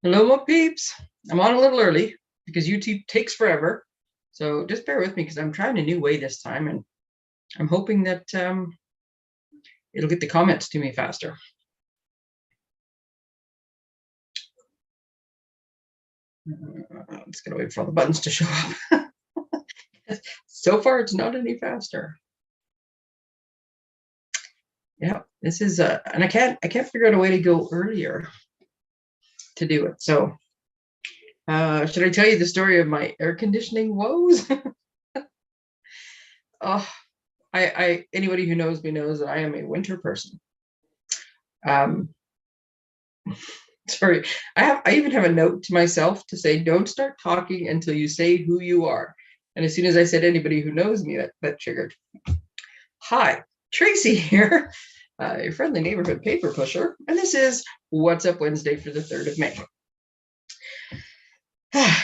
Hello, my peeps. I'm on a little early because YouTube takes forever. So just bear with me because I'm trying a new way this time, and I'm hoping that it'll get the comments to me faster. I'm just going to wait for all the buttons to show up. So far, it's not any faster. Yeah, this is, and I can't figure out a way to go earlier to do it. So should I tell you the story of my air conditioning woes? Oh, anybody who knows me knows that I am a winter person. Sorry, I even have a note to myself to say, don't start talking until you say who you are. And as soon as I said anybody who knows me, that triggered. Hi, Tracy here, your friendly neighborhood paper pusher. And this is What's Up Wednesday for the 3rd of May.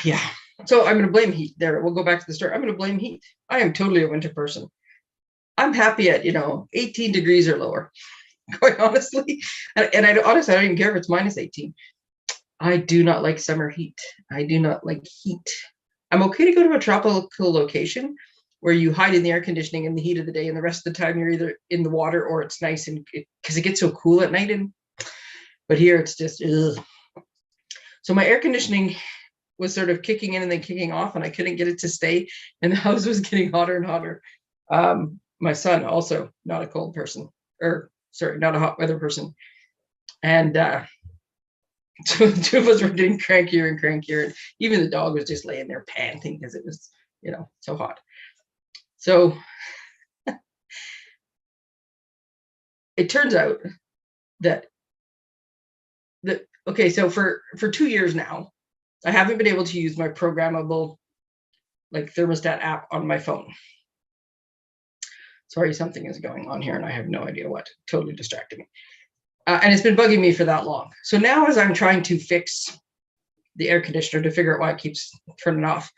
Yeah, so I'm going to blame heat there. We'll go back to the start. I'm going to blame heat. I am totally a winter person. I'm happy at, 18 degrees or lower, quite honestly. And I don't even care if it's minus 18. I do not like summer heat. I do not like heat. I'm okay to go to a tropical location where you hide in the air conditioning in the heat of the day, and the rest of the time you're either in the water or it's nice and because it gets so cool at night. But here it's just ugh. So my air conditioning was sort of kicking in and then kicking off, and I couldn't get it to stay, and the house was getting hotter and hotter. My son, also not a cold person, not a hot weather person, and so the two of us were getting crankier and crankier, and even the dog was just laying there panting because it was, so hot. So it turns out that okay, so for 2 years now, I haven't been able to use my programmable thermostat app on my phone. Sorry, something is going on here and I have no idea what. Totally distracted me. And it's been bugging me for that long. So now as I'm trying to fix the air conditioner to figure out why it keeps turning off,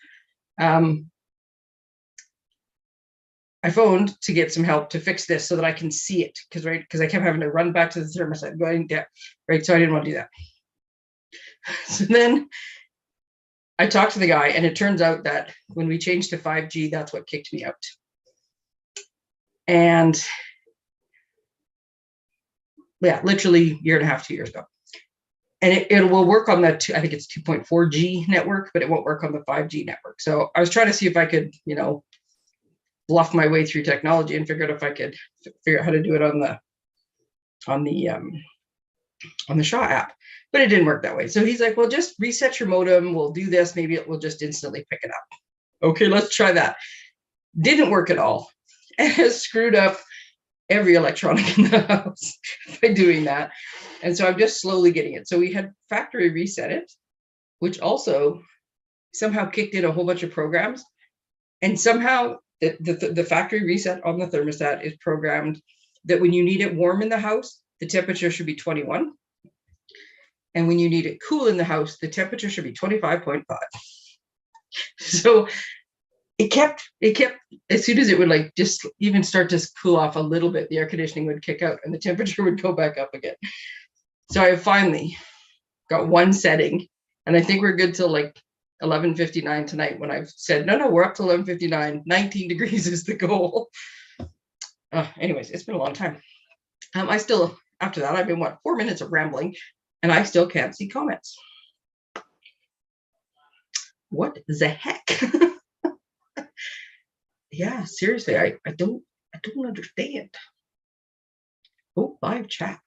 I phoned to get some help to fix this so that I can see it, because I kept having to run back to the thermostat, so I didn't want to do that. So then I talked to the guy, and it turns out that when we changed to 5G, that's what kicked me out. And yeah, literally a year and a half, 2 years ago. And it will work on that, I think it's 2.4G network, but it won't work on the 5G network. So I was trying to see if I could, bluff my way through technology and figure out if I could figure out how to do it on the Shaw app, but it didn't work that way. So he's like, well, just reset your modem. We'll do this. Maybe it will just instantly pick it up. Okay, let's try that. Didn't work at all. And has screwed up every electronic in the house by doing that. And so I'm just slowly getting it. So we had factory reset it, which also somehow kicked in a whole bunch of programs. And somehow the factory reset on the thermostat is programmed that when you need it warm in the house, the temperature should be 21. And when you need it cool in the house, the temperature should be 25.5. So it kept, as soon as it would just even start to cool off a little bit, the air conditioning would kick out and the temperature would go back up again. So I finally got one setting, and I think we're good till 11:59 tonight, when I've said, no, we're up to 11:59, 19 degrees is the goal. Anyways, it's been a long time. I still, after that, I've been 4 minutes of rambling, and I still can't see comments. What the heck? Yeah, seriously, I don't understand. Oh, live chat.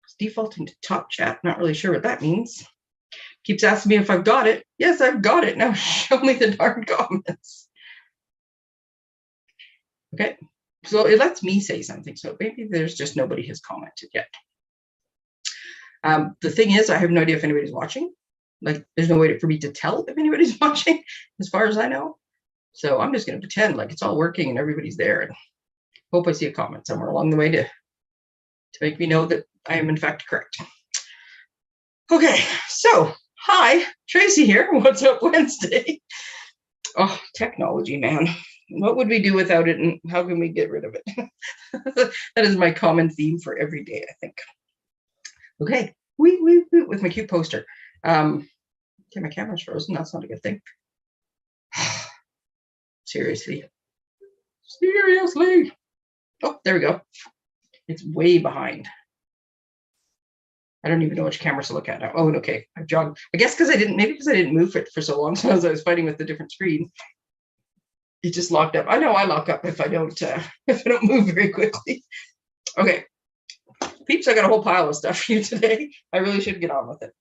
It's defaulting to top chat. Not really sure what that means. Keeps asking me if I've got it. Yes, I've got it. Now show me the darn comments. Okay, so it lets me say something. So maybe there's just nobody has commented yet. The thing is, I have no idea if anybody's watching. There's no way for me to tell if anybody's watching, as far as I know. So I'm just going to pretend like it's all working and everybody's there, and hope I see a comment somewhere along the way to make me know that I am in fact correct. Okay, so hi, Tracy here. What's Up Wednesday? Oh, technology, man. What would we do without it, and how can we get rid of it? That is my common theme for every day, I think. Okay, with my cute poster. Okay, my camera's frozen. That's not a good thing. Seriously. Oh, there we go. It's way behind. I don't even know which camera to look at now. Oh, okay. I've jogged. I guess because I didn't move it for so long. So as I was fighting with the different screen, it just locked up. I know I lock up if I don't move very quickly. Okay, peeps, I got a whole pile of stuff for you today. I really should get on with it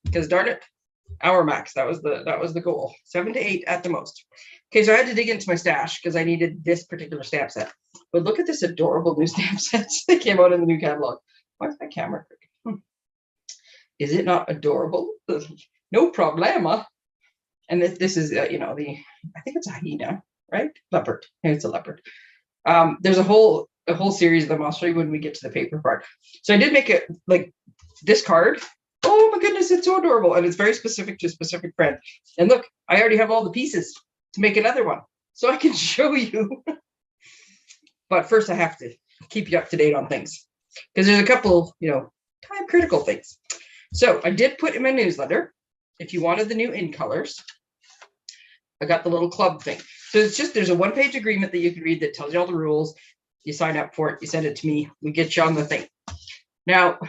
because darn it, hour max. That was the goal. 7 to 8 at the most. Okay, so I had to dig into my stash because I needed this particular stamp set. But look at this adorable new stamp sets that came out in the new catalog. Why is my camera crooked? Is it not adorable? No problema. And this is I think it's a hyena, right? Leopard. Maybe it's a leopard. There's a whole series of them. I'll show you when we get to the paper part. So I did make it like this card. Oh my goodness, it's so adorable. And it's very specific to a specific friend. And look, I already have all the pieces to make another one. So I can show you. But first I have to keep you up to date on things. Because there's a couple, time critical things. So I did put in my newsletter, if you wanted the new in colors, I got the little club thing. So there's a 1-page agreement that you can read that tells you all the rules. You sign up for it, you send it to me, we get you on the thing. Now,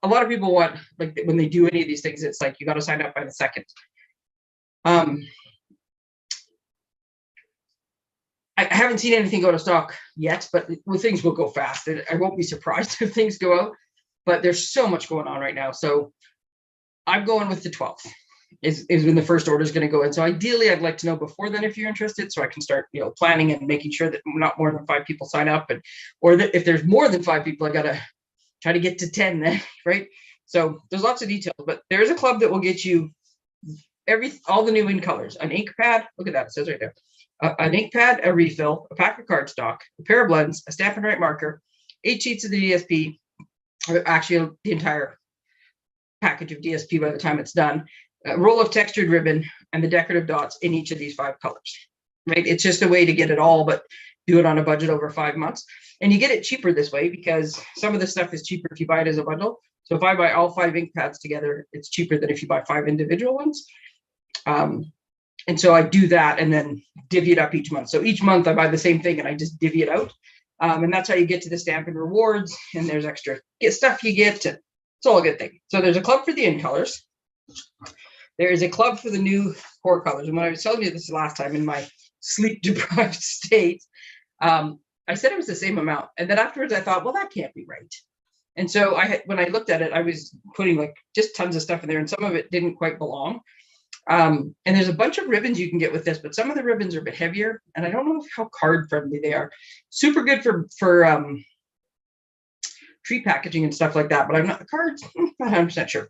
a lot of people want, like when they do any of these things, it's like, you got to sign up by the 2nd. I haven't seen anything go to stock yet, but things will go fast. I won't be surprised if things go out, but there's so much going on right now. So I'm going with the 12th is when the first order is going to go in. So ideally, I'd like to know before then if you're interested, so I can start, planning and making sure that not more than 5 people sign up, or that if there's more than 5 people, I got to try to get to 10 then, right? So there's lots of details, but there is a club that will get you all the new in colors, an ink pad. Look at that, it says right there. An ink pad, a refill, a pack of cardstock, a pair of blends, a Stampin' Write marker, 8 sheets of the DSP, or actually the entire package of DSP by the time it's done, a roll of textured ribbon, and the decorative dots in each of these 5 colors, right? It's just a way to get it all, but do it on a budget over 5 months. And you get it cheaper this way because some of the stuff is cheaper if you buy it as a bundle. So if I buy all 5 ink pads together, it's cheaper than if you buy 5 individual ones. And so I do that and then divvy it up each month. So each month I buy the same thing and I just divvy it out. And that's how you get to the Stampin' Rewards, and there's extra stuff you get. It's all a good thing. So there's a club for the in colors. There is a club for the new core colors. And when I was telling you this last time in my sleep deprived state, I said it was the same amount. And then afterwards I thought, well, that can't be right. And so when I looked at it, I was putting like just tons of stuff in there, and some of it didn't quite belong. And there's a bunch of ribbons you can get with this, but some of the ribbons are a bit heavier, and I don't know how card friendly they are. Super good for tree packaging and stuff like that, but I'm not the cards, not 100% sure.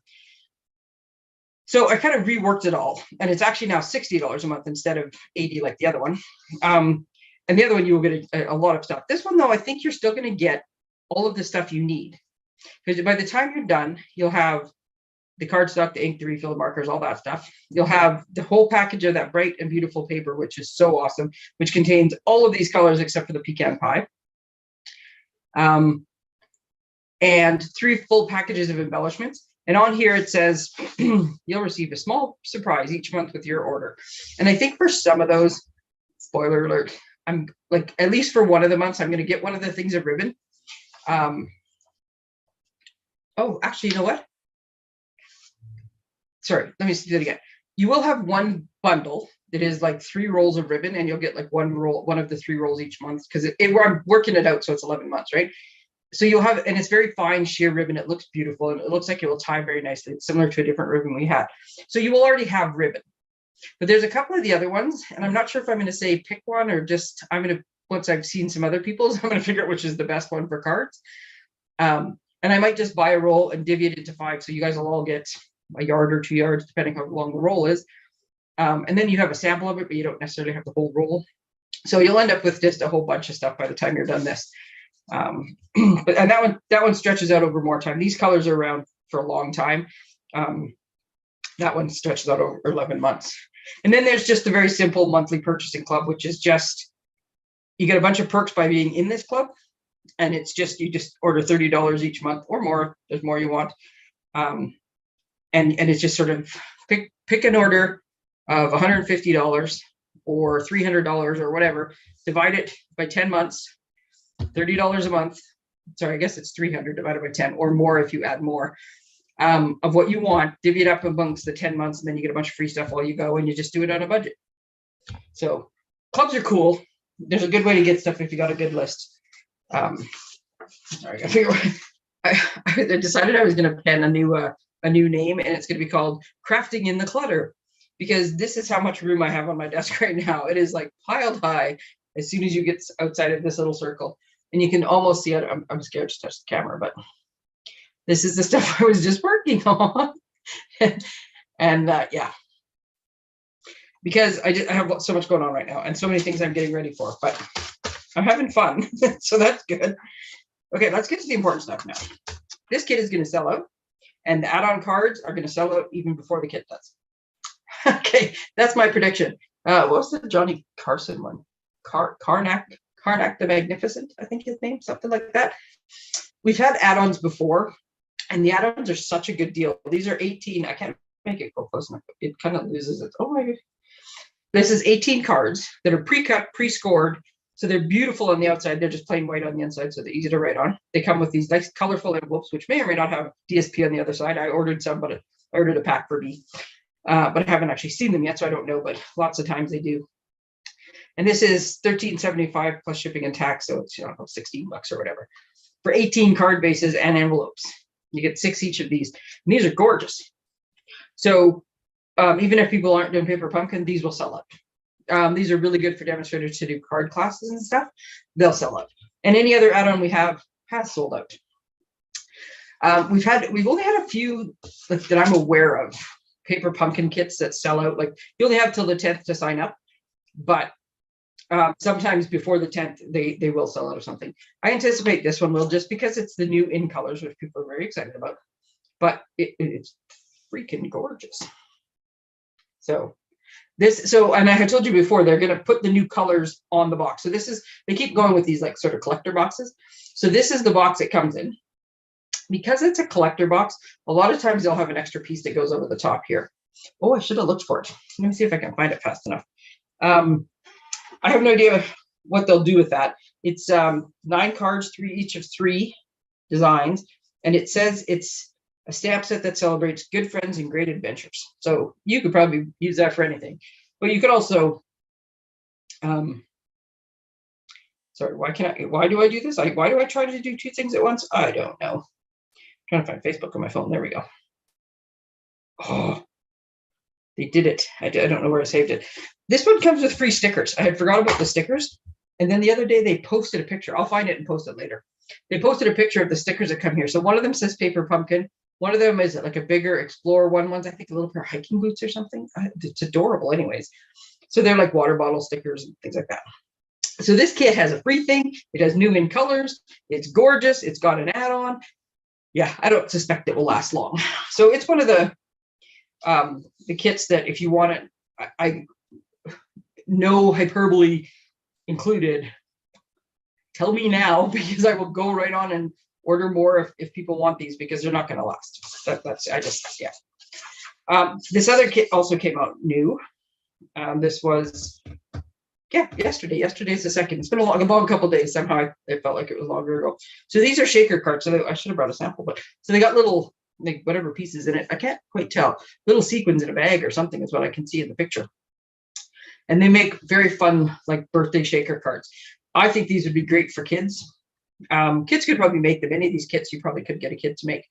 So I kind of reworked it all, and it's actually now $60 a month instead of $80 like the other one. And the other one you will get a lot of stuff. This one though, I think you're still going to get all of the stuff you need, because by the time you're done, you'll have the cardstock, the ink, the refill, the markers, all that stuff. You'll have the whole package of that bright and beautiful paper, which is so awesome, which contains all of these colors except for the pecan pie. And 3 full packages of embellishments. And on here it says you'll receive a small surprise each month with your order. And I think for some of those, spoiler alert, I'm like, at least for one of the months, I'm going to get one of the things of ribbon. Oh, actually, you know what? Sorry, let me do that again. You will have one bundle that is like 3 rolls of ribbon, and you'll get like one of the 3 rolls each month, because I'm working it out, so it's 11 months, right? So you'll have, and it's very fine sheer ribbon. It looks beautiful, and it looks like it will tie very nicely. It's similar to a different ribbon we had. So you will already have ribbon. But there's a couple of the other ones, and I'm not sure if I'm going to say pick one or just once I've seen some other people's, I'm going to figure out which is the best one for cards. And I might just buy a roll and divvy it into 5, so you guys will all get a yard or 2 yards, depending how long the roll is. And then you have a sample of it, but you don't necessarily have the whole roll. So you'll end up with just a whole bunch of stuff by the time you're done this. And that one stretches out over more time. These colors are around for a long time. That one stretches out over 11 months. And then there's just a very simple monthly purchasing club, which is just, you get a bunch of perks by being in this club. And it's just, you just order $30 each month or more. There's more you want. And it's just sort of pick an order of $150 or $300 or whatever, divide it by 10 months, $30 a month. Sorry, I guess it's 300 divided by 10 or more if you add more of what you want, divvy it up amongst the 10 months, and then you get a bunch of free stuff while you go, and you just do it on a budget. So clubs are cool. There's a good way to get stuff if you got a good list. Sorry, I decided I was going to pen a new name, and it's going to be called Crafting in the Clutter, because this is how much room I have on my desk right now. It is like piled high as soon as you get outside of this little circle, and you can almost see it. I'm scared to touch the camera, but this is the stuff I was just working on. And yeah, because I have so much going on right now and so many things I'm getting ready for, but I'm having fun. So that's good. Okay, let's get to the important stuff now. This kit is going to sell out, and the add-on cards are going to sell out even before the kit does. Okay, that's my prediction. What was the Johnny Carson one? Karnak the Magnificent, I think his name, something like that. We've had add-ons before, and the add-ons are such a good deal. These are 18. I can't make it go close enough. It kind of loses it. Oh my God. This is 18 cards that are pre-cut, pre-scored. So they're beautiful on the outside. They're just plain white on the inside, so they're easy to write on. They come with these nice colorful envelopes, which may or may not have DSP on the other side. I ordered some, but I ordered a pack for me. But I haven't actually seen them yet, so I don't know, but lots of times they do. And this is $13.75 plus shipping and tax, so it's, $16 or whatever for 18 card bases and envelopes. You get 6 each of these, and these are gorgeous. So even if people aren't doing Paper Pumpkin, these will sell out. These are really good for demonstrators to do card classes and stuff. They'll sell out, and any other add-on we have has sold out. We've only had a few that I'm aware of Paper Pumpkin kits that sell out. Like, you only have till the 10th to sign up, but sometimes before the 10th they will sell out of something. I anticipate this one will, just because it's the new in colors, which people are very excited about, but it's freaking gorgeous. So and I had told you before, they're going to put the new colors on the box. So they keep going with these like sort of collector boxes. So this is the box it comes in. Because it's a collector box, a lot of times they'll have an extra piece that goes over the top here. Oh, I should have looked for it. Let me see if I can find it fast enough. I have no idea what they'll do with that. It's 9 cards, each of 3 designs, and it says it's a stamp set that celebrates good friends and great adventures. So you could probably use that for anything, but you could also, sorry, why do I do this? Why do I try to do 2 things at once? I don't know. I'm trying to find Facebook on my phone. There we go. Oh, they did it. I don't know where I saved it. This one comes with free stickers. I had forgot about the stickers. And then the other day they posted a picture. I'll find it and post it later. They posted a picture of the stickers that come here. So one of them says Paper Pumpkin. One of them is like a bigger Explorer one. One's, I think, a little pair of hiking boots or something. It's adorable anyways. So they're like water bottle stickers and things like that. So this kit has a free thing. It has new in colors. It's gorgeous. It's got an add-on. Yeah, I don't suspect it will last long. So it's one of the kits that if you want it, I no hyperbole included, tell me now, because I will go right on and order more if people want these, because they're not going to last. This other kit also came out new. This was, yesterday. Yesterday's the 2nd. It's been a long couple days. Somehow it felt like it was longer ago. So these are shaker cards. So I should have brought a sample, but so they got little, like, whatever pieces in it. I can't quite tell. Little sequins in a bag or something is what I can see in the picture. And they make very fun, like, birthday shaker cards. I think these would be great for kids. Kids could probably make them. Any of these kits, you probably could get a kid to make.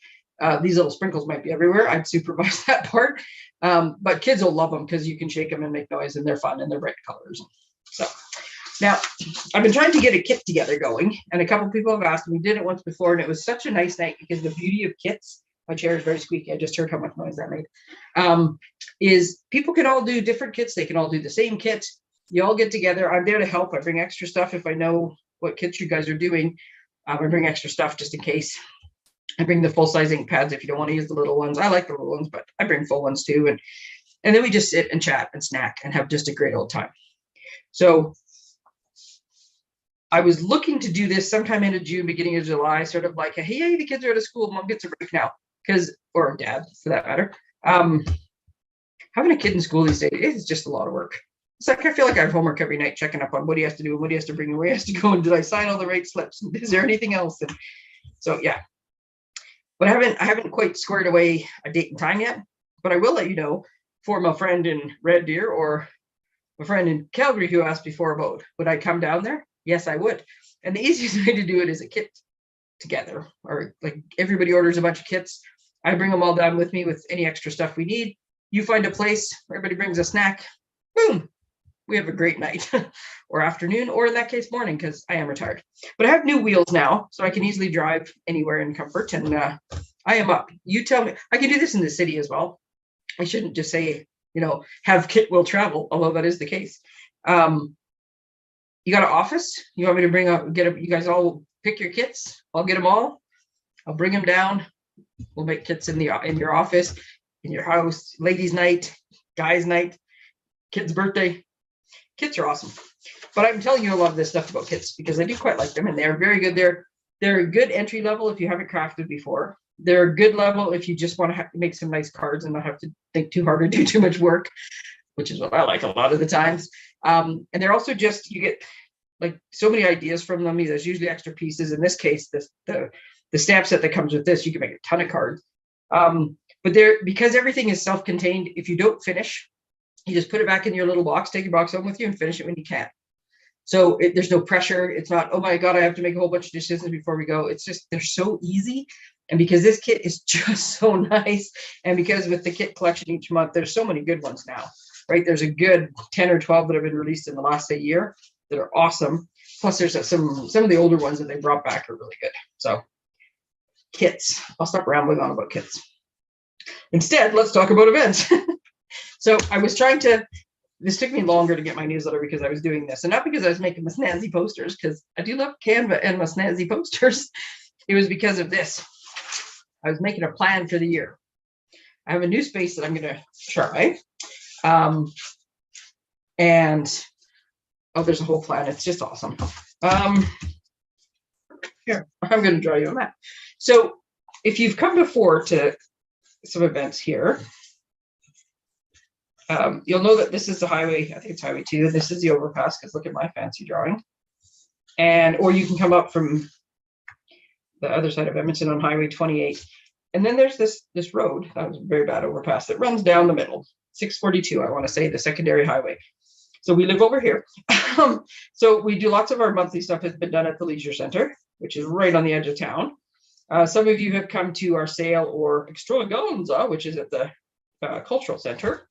These little sprinkles might be everywhere. I'd supervise that part. But kids will love them because you can shake them and make noise, and they're fun and they're bright colors. So now I've been trying to get a kit together going, and a couple people have asked me. We did it once before, and it was such a nice night, because the beauty of kits, my chair is very squeaky. I just heard how much noise that made. Is people can all do different kits. They can all do the same kit. You all get together. I'm there to help. I bring extra stuff if I know what kits you guys are doing. I bring extra stuff just in case. I bring the full-size ink pads if you don't want to use the little ones. I like the little ones, but I bring full ones too. And then we just sit and chat and snack and have just a great old time. So I was looking to do this sometime into June, beginning of July, sort of like, hey, the kids are out of school. Mom gets a break now. or dad for that matter. Having a kid in school these days is just a lot of work. It's like I feel like I have homework every night, checking up on what he has to do and what he has to bring and where he has to go, and did I sign all the right slips? And is there anything else? And so yeah, but I haven't quite squared away a date and time yet. But I will let you know for my friend in Red Deer or my friend in Calgary who asked before about would I come down there? Yes, I would. And the easiest way to do it is a kit together, or like everybody orders a bunch of kits. I bring them all down with me with any extra stuff we need. You find a place, everybody brings a snack, boom, we have a great night or afternoon, or in that case, morning, because I am retired. But I have new wheels now, so I can easily drive anywhere in comfort. And I am up. You tell me, I can do this in the city as well. I shouldn't just say, have kit will travel, although that is the case. You got an office? You want me to bring up, you guys all pick your kits? I'll get them all. I'll bring them down. We'll make kits in your office, in your house, ladies' night, guys' night, kids' birthday. Kits are awesome. But I'm telling you a lot of this stuff about kits because I do quite like them, and they're very good. They're a good entry level if you haven't crafted before. They're a good level if you just want to make some nice cards and not have to think too hard or do too much work, which is what I like a lot of the times. And they're also just, you get like so many ideas from them. There's usually extra pieces. In this case, the stamp set that comes with this, you can make a ton of cards. But because everything is self-contained, if you don't finish, you just put it back in your little box, take your box home with you and finish it when you can. So there's no pressure. It's not, oh my God, I have to make a whole bunch of decisions before we go. It's just, they're so easy. And because this kit is just so nice, and because with the kit collection each month, there's so many good ones now, right? There's a good 10 or 12 that have been released in the last year that are awesome. Plus there's some of the older ones that they brought back are really good. So kits, I'll stop rambling on about kits. Instead, let's talk about events. So I was this took me longer to get my newsletter because I was doing this, and not because I was making my snazzy posters, because I do love Canva and my snazzy posters. It was because of this. I was making a plan for the year. I have a new space that I'm going to try. And there's a whole plan. It's just awesome. Here, I'm going to draw you a map. So if you've come before to some events here, you'll know that this is the highway. I think it's Highway 2. This is the overpass, because look at my fancy drawing. Or you can come up from the other side of Edmonton on Highway 28. And then there's this road, that was a very bad overpass, that runs down the middle, 642, I want to say, the secondary highway. So we live over here. So we do lots of our monthly stuff has been done at the Leisure Center, which is right on the edge of town. Some of you have come to our sale or extravaganza, which is at the Cultural Center.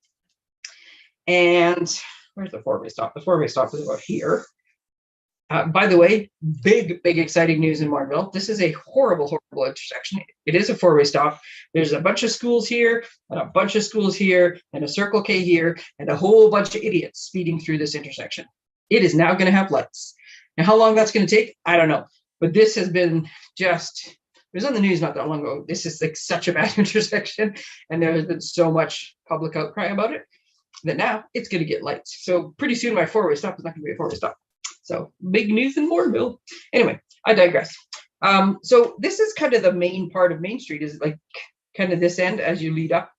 And where's the four-way stop? The four-way stop is about here. By the way, big exciting news in Morinville. This is a horrible intersection. It is a four-way stop. There's a bunch of schools here, and a bunch of schools here, and a Circle K here, and a whole bunch of idiots speeding through this intersection. It is now going to have lights. Now, how long that's going to take, I don't know. But this has been just, it was on the news not that long ago. This is like such a bad intersection, and there has been so much public outcry about it that now it's going to get lights. So pretty soon my four-way stop is not going to be a four-way stop. So big news in Morinville. Anyway, I digress. So this is kind of the main part of Main Street, is like kind of this end as you lead up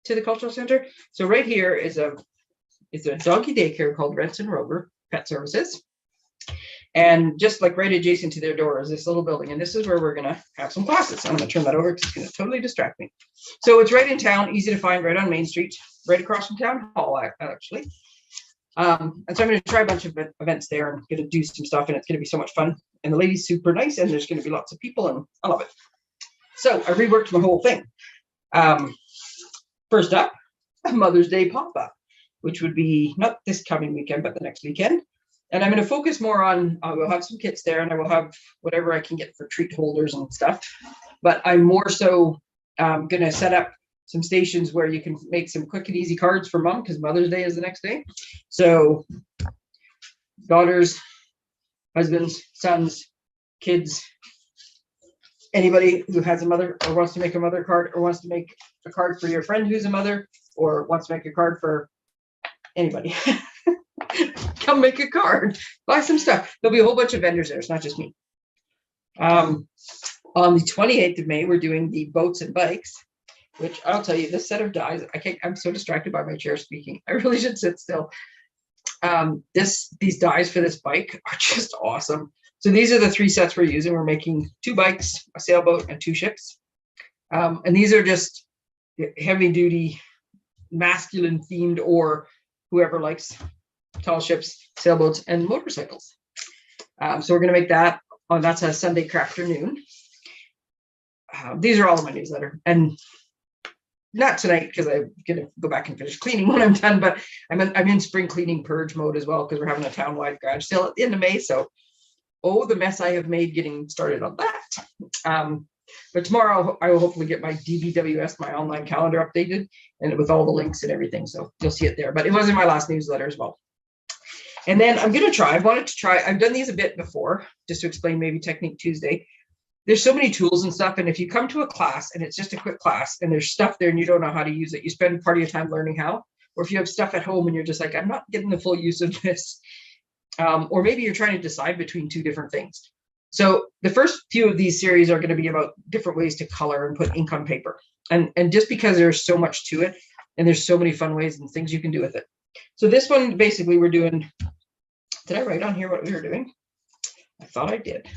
to the Cultural Center. So right here is a doggy daycare called Rents and Rover Pet Services. And just like right adjacent to their door is this little building. And this is where we're going to have some classes. I'm going to turn that over because it's going to totally distract me. So it's right in town, easy to find, right on Main Street, right across from Town Hall, actually. And so I'm going to try a bunch of events there and going to do some stuff, and it's going to be so much fun. And the lady's super nice, and there's going to be lots of people, and I love it. So I reworked my whole thing. First up, a Mother's Day pop-up, which would be not this coming weekend, but the next weekend. And I'm going to focus more on, we'll have some kits there, and I will have whatever I can get for treat holders and stuff. But I'm more so going to set up some stations where you can make some quick and easy cards for mom, because Mother's Day is the next day. So daughters, husbands, sons, kids, anybody who has a mother or wants to make a mother card, or wants to make a card for your friend who's a mother, or wants to make a card for anybody. Come make a card, buy some stuff. There'll be a whole bunch of vendors there. It's not just me. On the 28th of May, we're doing the boats and bikes, which I'll tell you, this set of dies, I'm so distracted by my chair speaking. I really should sit still. These dies for this bike are just awesome. So these are the 3 sets we're using. We're making 2 bikes, a sailboat, and 2 ships. And these are just heavy duty, masculine themed, or whoever likes tall ships, sailboats, and motorcycles. So we're going to make that. That's a Sunday afternoon. These are all in my newsletter, and not tonight because I'm going to go back and finish cleaning when I'm done. But I'm in spring cleaning purge mode as well because we're having a town-wide garage sale at the end of May. So, the mess I have made getting started on that. But tomorrow I will hopefully get my DBWS, my online calendar, updated and with all the links and everything. So you'll see it there. But it was in my last newsletter as well. And then I've done these a bit before, just to explain maybe Technique Tuesday. There's so many tools and stuff. And if you come to a class and it's just a quick class and there's stuff there and you don't know how to use it, you spend part of your time learning how. Or if you have stuff at home and you're just like, I'm not getting the full use of this. Or maybe you're trying to decide between 2 different things. So the first few of these series are going to be about different ways to color and put ink on paper. And just because there's so much to it and there's so many fun ways and things you can do with it. So this one, basically we're doing, did I write on here what we were doing? I thought I did.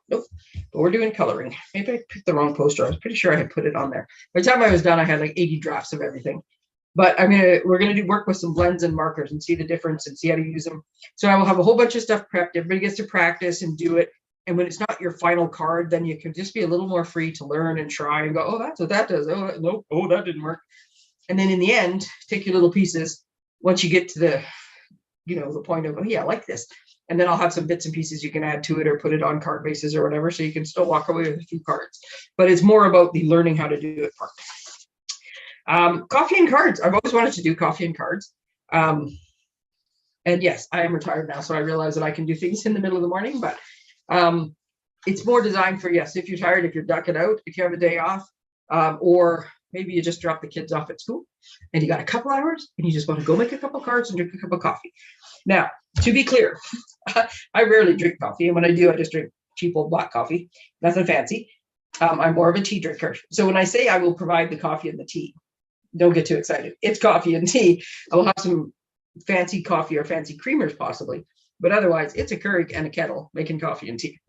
Nope. But we're doing coloring. Maybe I picked the wrong poster. I was pretty sure I had put it on there. By the time I was done, I had like 80 drafts of everything. But we're going to work with some blends and markers and see the difference and see how to use them. So I will have a whole bunch of stuff prepped. Everybody gets to practice and do it. And when it's not your final card, then you can just be a little more free to learn and try and go, oh, that's what that does. Oh, no, oh, that didn't work. And then in the end, take your little pieces once you get to the, the point of, oh, yeah, I like this. And then I'll have some bits and pieces you can add to it or put it on card bases or whatever. So you can still walk away with a few cards. But it's more about the learning how to do it part. Coffee and cards. I've always wanted to do coffee and cards. And yes, I am retired now. So I realize that I can do things in the middle of the morning. But it's more designed for, yes, if you're tired, if you're ducking out, if you have a day off, or maybe you just drop the kids off at school and you got a couple hours and you just want to go make a couple cards and drink a cup of coffee. Now, to be clear, I rarely drink coffee. And when I do, I just drink cheap old black coffee, nothing fancy. I'm more of a tea drinker. So when I say I will provide the coffee and the tea, don't get too excited. It's coffee and tea. I will have some fancy coffee or fancy creamers possibly. But otherwise, it's a Keurig and a kettle making coffee and tea.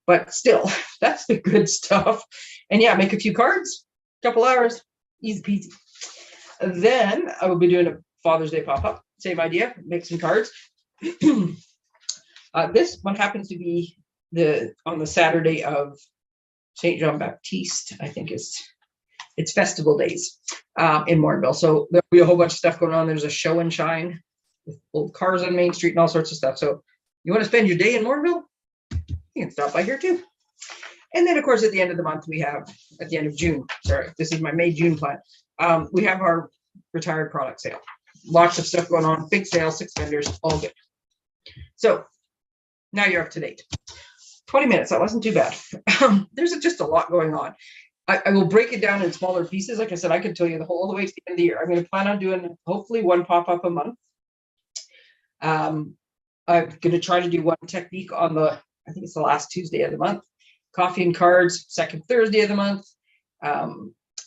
But still, that's the good stuff. And yeah, make a few cards, couple hours, easy peasy. Then I will be doing a Father's Day pop-up. Same idea, make some cards. This one happens to be on the Saturday of St. John Baptiste, I think it's festival days in Morinville. So there'll be a whole bunch of stuff going on. There's a show and shine with old cars on Main Street and all sorts of stuff. So you want to spend your day in Morinville? You can stop by here too. And then, of course, at the end of the month, at the end of June, sorry, this is my May-June plan. We have our retired product sale. Lots of stuff going on, big sale, 6 vendors, all good. So now you're up to date. 20 minutes, that wasn't too bad. There's just a lot going on. I will break it down in smaller pieces. Like I said, I could tell you all the way to the end of the year. I'm going to plan on doing hopefully 1 pop-up a month. I'm going to try to do 1 technique on I think it's the last Tuesday of the month. Coffee and cards, second Thursday of the month.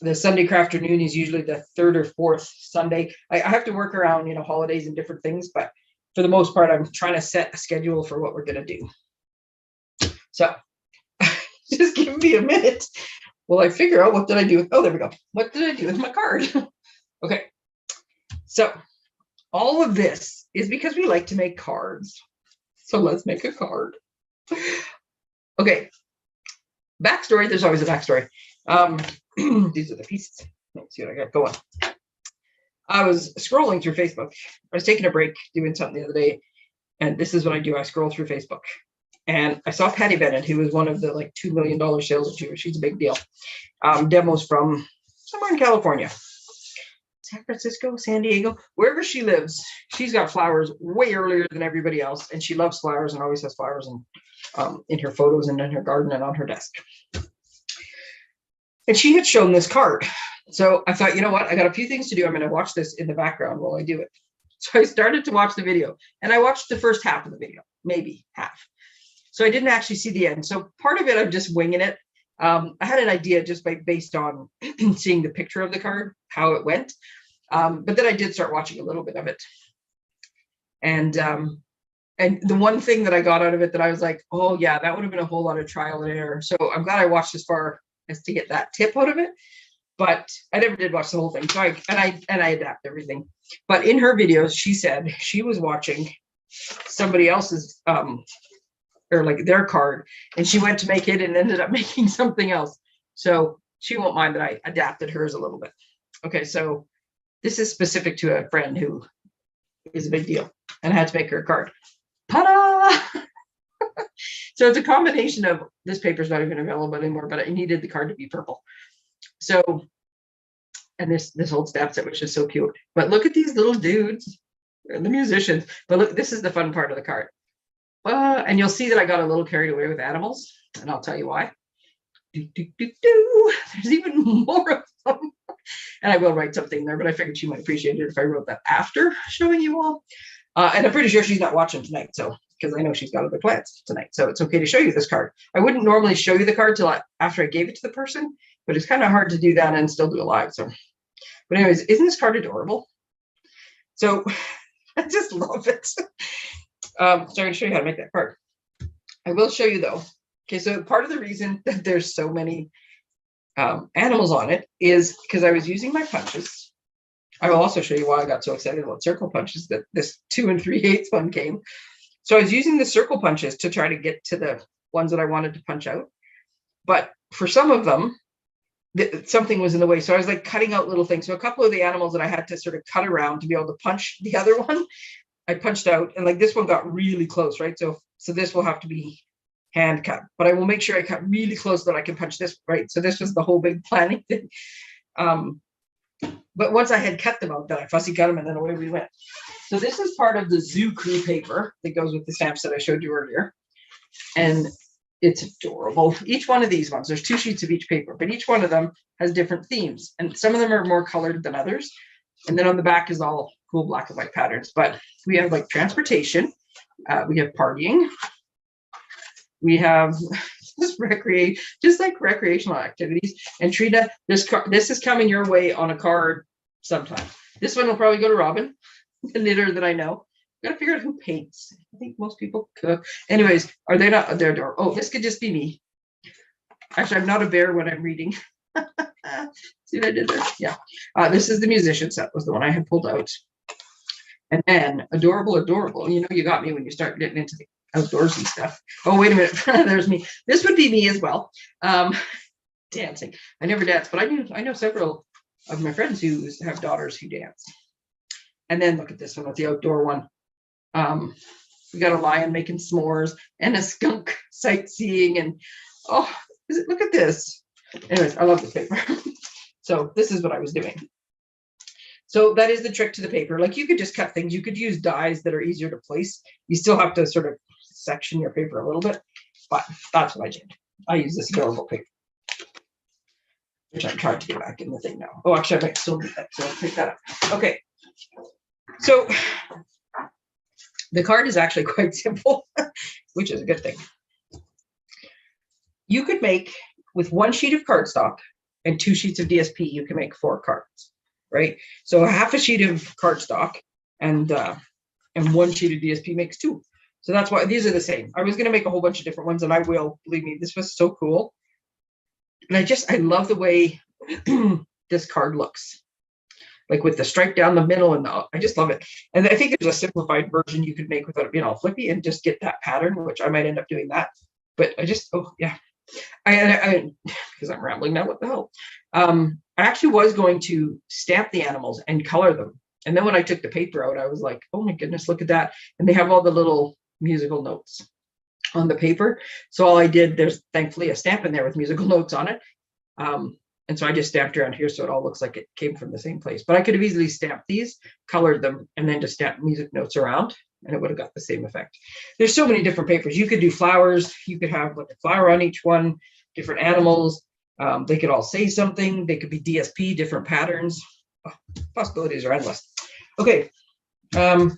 The Sunday afternoon is usually the 3rd or 4th Sunday. I have to work around, holidays and different things, but for the most part, I'm trying to set a schedule for what we're going to do. So just give me a minute. Well, I figure out what did I do? Oh, there we go. What did I do with my card? Okay. So all of this is because we like to make cards. So let's make a card. Okay. Backstory. There's always a backstory. These are the pieces. Let's see what I got going. I was scrolling through Facebook. I was taking a break doing something the other day. And this is what I do. I scroll through Facebook. And I saw Patty Bennett, who was one of the $2 million sales achievers. She's a big deal. Demos from somewhere in California. San Francisco, San Diego, wherever she lives. She's got flowers way earlier than everybody else. And she loves flowers and always has flowers in her photos and in her garden and on her desk. And she had shown this card. So I thought, you know what? I got a few things to do. I'm going to watch this in the background while I do it. So I started to watch the video. And I watched the first half of the video, maybe half. So I didn't actually see the end. So part of it, I'm just winging it. I had an idea just based on seeing the picture of the card, how it went. But then I did start watching a little bit of it. And the one thing that I got out of it that I was like, oh yeah, that would have been a whole lot of trial and error. So I'm glad I watched as far as to get that tip out of it. But I never did watch the whole thing. So I adapt everything. But in her videos, she said she was watching somebody else's or like their card, and she went to make it and ended up making something else. So she won't mind that I adapted hers a little bit. Okay, so this is specific to a friend who is a big deal, and I had to make her a card. Ta-da! So it's a combination of, this paper's not even available anymore, but I needed the card to be purple. So, and this old stamp set, which is so cute. But look at these little dudes, they're the musicians. But look, this is the fun part of the card. And you'll see that I got a little carried away with animals, and I'll tell you why. There's even more of them. And I will write something there, but I figured she might appreciate it if I wrote that after showing you all. And I'm pretty sure she's not watching tonight, so, because I know she's got other plans tonight, so it's okay to show you this card. I wouldn't normally show you the card till after I gave it to the person, but it's kind of hard to do that and still do it live. So, but anyways, isn't this card adorable? So I just love it. So I'm going to show you how to make that card. I will show you though. Okay, so part of the reason that there's so many animals on it is because I was using my punches. I will also show you why I got so excited about circle punches, that this 2 3/8 one came. So I was using the circle punches to try to get to the ones that I wanted to punch out. But for some of them, something was in the way. So I was like cutting out little things. So a couple of the animals that I had to sort of cut around to be able to punch the other one, I punched out, and like this one got really close, right? So this will have to be hand cut, but I will make sure I cut really close so that I can punch this, right? So this was the whole big planning thing. But once I had cut them out, then I fussy cut them, and then away we went. So this is part of the Zoo Crew paper that goes with the stamps that I showed you earlier. And it's adorable. Each one of these ones, there's 2 sheets of each paper, but each one of them has different themes. And some of them are more colored than others. And then on the back is all cool black and white patterns. But we have like transportation. We have partying. We have just recreational activities. And Trina, this is coming your way on a card sometime. This one will probably go to Robin, the knitter that I know. Gotta figure out who paints. I think most people cook. Anyways, are they not? They're adorable. Oh, this could just be me. Actually, I'm not a bear when I'm reading. See what I did there? Yeah. This is the musician set, was the one I had pulled out. And then adorable. You know, you got me when you start getting into the outdoorsy stuff. Oh, wait a minute. There's me. This would be me as well. Dancing. I never danced, but I know several of my friends who have daughters who dance. And then look at this one with the outdoor one. We got a lion making s'mores and a skunk sightseeing, and oh, look at this. Anyways, I love this paper. So this is what I was doing. So that is the trick to the paper. Like, you could just cut things. You could use dies that are easier to place. You still have to sort of section your paper a little bit, but that's what I did. I use this adorable paper, which I'm trying to get back in the thing now. Oh, actually, I might still do that, so I'll pick that up. Okay. So the card is actually quite simple, which is a good thing. You could make, with 1 sheet of cardstock and 2 sheets of DSP, you can make 4 cards, right? So half a sheet of cardstock and 1 sheet of DSP makes 2. So that's why these are the same. I was going to make a whole bunch of different ones, and I will, believe me, this was so cool. And I love the way this card looks. Like with the stripe down the middle, and I just love it. And I think there's a simplified version you could make without it being all flippy and just get that pattern, which I might end up doing that. But I just, oh yeah, I because I'm rambling now. What the hell? I actually was going to stamp the animals and color them, and then when I took the paper out, I was like, oh my goodness, look at that! And they have all the little musical notes on the paper. So all I did, there's thankfully a stamp in there with musical notes on it. And so I just stamped around here so it all looks like it came from the same place. But I could have easily stamped these, colored them, and then just stamped music notes around, and it would have got the same effect. There's so many different papers. You could do flowers. You could have like a flower on each one, different animals. They could all say something. They could be DSP, different patterns. Oh, possibilities are endless. Okay. Maybe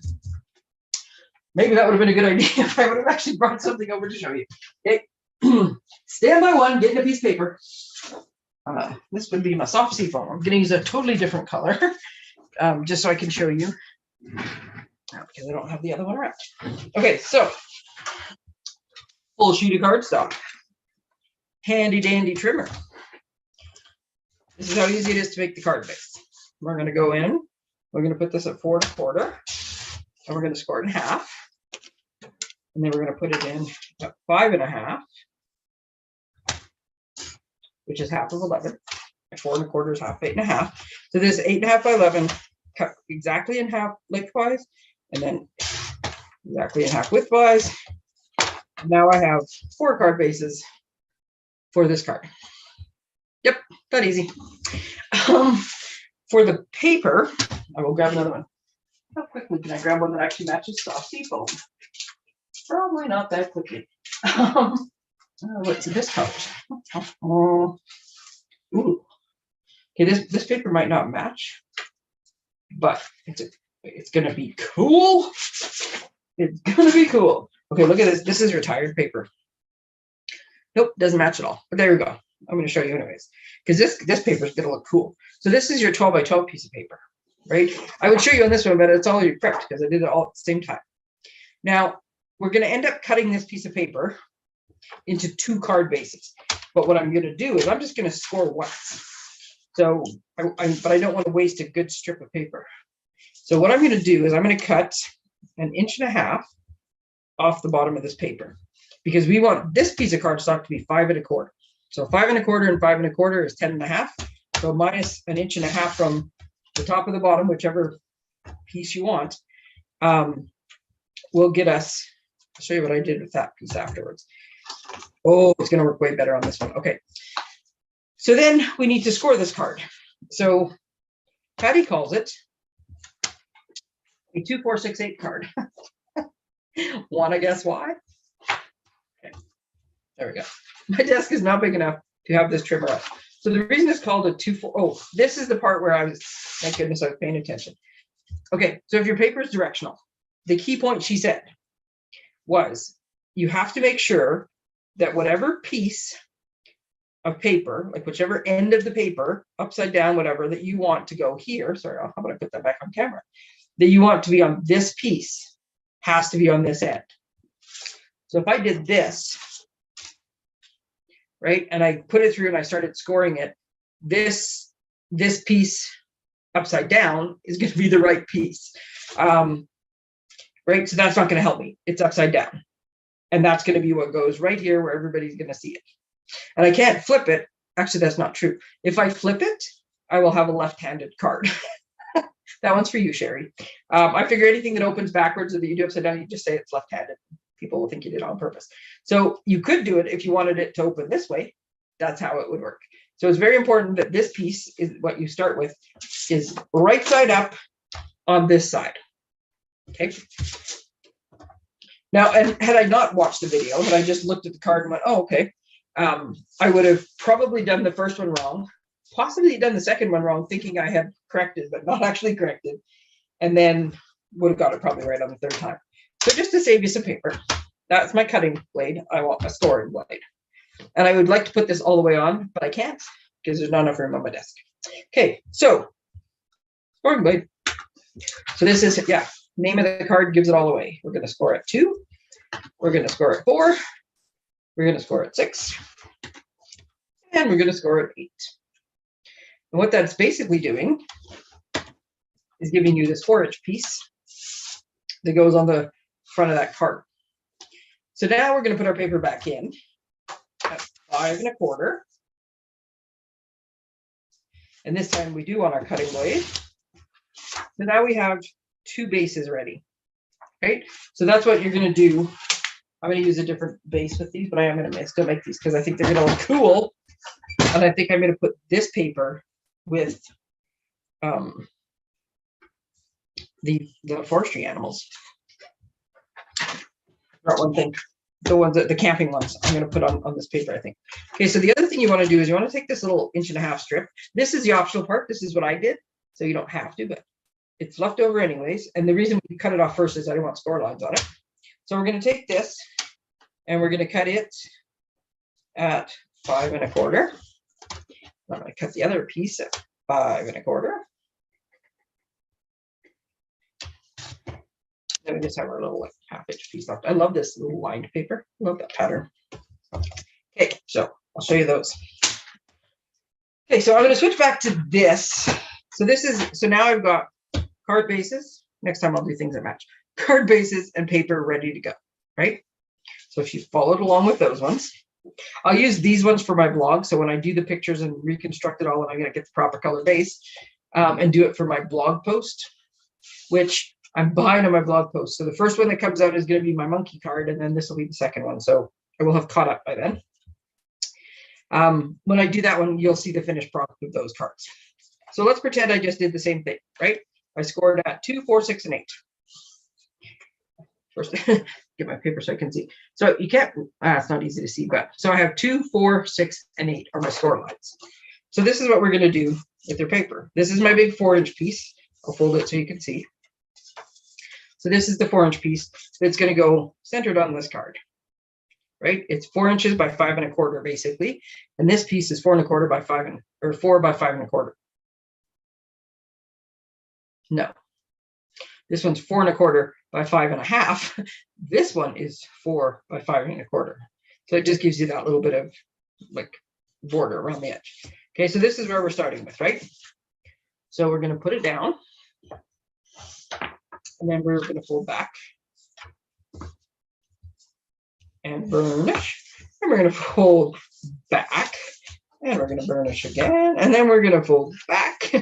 that would have been a good idea if I would have actually brought something over to show you. Okay. Stand by one, getting a piece of paper. This would be my soft seafoam. I'm going to use a totally different color, just so I can show you, because I don't have the other one around. Okay, so full sheet of cardstock, handy dandy trimmer. This is how easy it is to make the card base. We're going to go in. We're going to put this at 4 1/4, and we're going to score it in half. And then we're going to put it in at 5 1/2, which is half of 11. 4 1/4 is half 8 1/2. So this 8 1/2 by 11 cut exactly in half lengthwise, and then exactly in half widthwise. Now I have 4 card bases for this card. Yep, that easy. For the paper, I will grab another one. How quickly can I grab one that actually matches soft seafoam? Probably not that quickly. What's this color? Ooh. Okay, this paper might not match, but it's gonna be cool. It's gonna be cool. Okay, look at this. This is retired paper. Nope, doesn't match at all. But there we go. I'm going to show you anyways, because this paper is going to look cool. So this is your 12 by 12 piece of paper, right? I would show you on this one, but it's already prepped because I did it all at the same time. Now we're going to end up cutting this piece of paper into 2 card bases. But what I'm going to do is I'm just going to score once. So, but I don't want to waste a good strip of paper. So what I'm going to do is I'm going to cut 1.5 inches off the bottom of this paper, because we want this piece of cardstock to be 5 1/4. So 5 1/4 and 5 1/4 is 10 1/2. So minus 1.5 inches from the top of the bottom, whichever piece you want, will get us. I'll show you what I did with that piece afterwards. Oh, it's going to work way better on this one. Okay. So then we need to score this card. So Patty calls it a 2 4 6 8 card. Want to guess why? Okay. There we go. My desk is not big enough to have this trimmer up. So the reason it's called a 2 4. Oh, this is the part where I was, thank goodness I was paying attention. Okay, so if your paper is directional, the key point she said was you have to make sure that whatever piece of paper, like whichever end of the paper, upside down, whatever, that you want to go here, sorry, how about I put that back on camera, that you want to be on this piece has to be on this end. So if I did this, right, and I put it through and I started scoring it, this piece upside down is going to be the right piece, right? So that's not going to help me. It's upside down. And that's going to be what goes right here where everybody's going to see it. And I can't flip it. Actually, that's not true. If I flip it, I will have a left-handed card. That one's for you, Sherry. I figure anything that opens backwards or that you do upside down, you just say it's left-handed. People will think you did it on purpose. So you could do it if you wanted it to open this way. That's how it would work. So it's very important that this piece is what you start with is right side up on this side. Okay. Now, and had I not watched the video, had I just looked at the card and went, oh, okay, I would have probably done the first one wrong, possibly done the second one wrong, thinking I had corrected, but not actually corrected, and then would have got it probably right on the third time. So just to save you some paper, that's my cutting blade. I want a scoring blade. And I would like to put this all the way on, but I can't because there's not enough room on my desk. Okay, so scoring blade. So this is, yeah, name of the card gives it all away. We're going to score at 2. We're going to score at 4. We're going to score at 6. And we're going to score at 8. And what that's basically doing is giving you this 4-inch piece that goes on the front of that card. So now we're going to put our paper back in at 5 1/4. And this time we do want our cutting blade. So now we have 2 bases ready, right? So that's what you're going to do. I'm going to use a different base with these, but I am going to still make these because I think they're going to look cool. And I think I'm going to put this paper with the forestry animals. Not one thing. The ones that the camping ones I'm going to put on this paper, I think. Okay, so the other thing you want to do is you want to take this little 1.5 inch strip. This is the optional part. This is what I did. So you don't have to, but it's left over anyways. And the reason we cut it off first is I don't want score lines on it. So we're going to take this and we're going to cut it at 5 1/4. I'm going to cut the other piece at 5 1/4. Then we just have our little like half-inch piece left. I love this little lined paper. Love that pattern. Okay, so I'll show you those. Okay, so I'm going to switch back to this. So now I've got card bases. Next time I'll do things that match. Card bases and paper ready to go, right? So if you followed along with those ones, I'll use these ones for my blog. So when I do the pictures and reconstruct it all, and I'm going to get the proper color base and do it for my blog post, which I'm behind on my blog post. So the first one that comes out is going to be my monkey card, and then this will be the second one. So I will have caught up by then. When I do that one, you'll see the finished product of those cards. So let's pretend I just did the same thing, right? I scored at 2, 4, 6, and 8. First, get my paper so I can see. So you can't, it's not easy to see, but so I have 2, 4, 6, and 8 are my score lines. So this is what we're going to do with your paper. This is my big 4-inch piece. I'll fold it so you can see. So this is the 4-inch piece that's going to go centered on this card, right? It's 4 inches by 5 1/4 basically, and this piece is 4 1/4 by 4 by 5 1/4. No, this one's 4 1/4 by 5 1/2. This one is 4 by 5 1/4. So it just gives you that little bit of like border around the edge. Okay, so this is where we're starting with, right? So we're going to put it down, and then we're going to fold back and burnish, and we're going to fold back, and we're going to burnish again, and then we're going to fold back.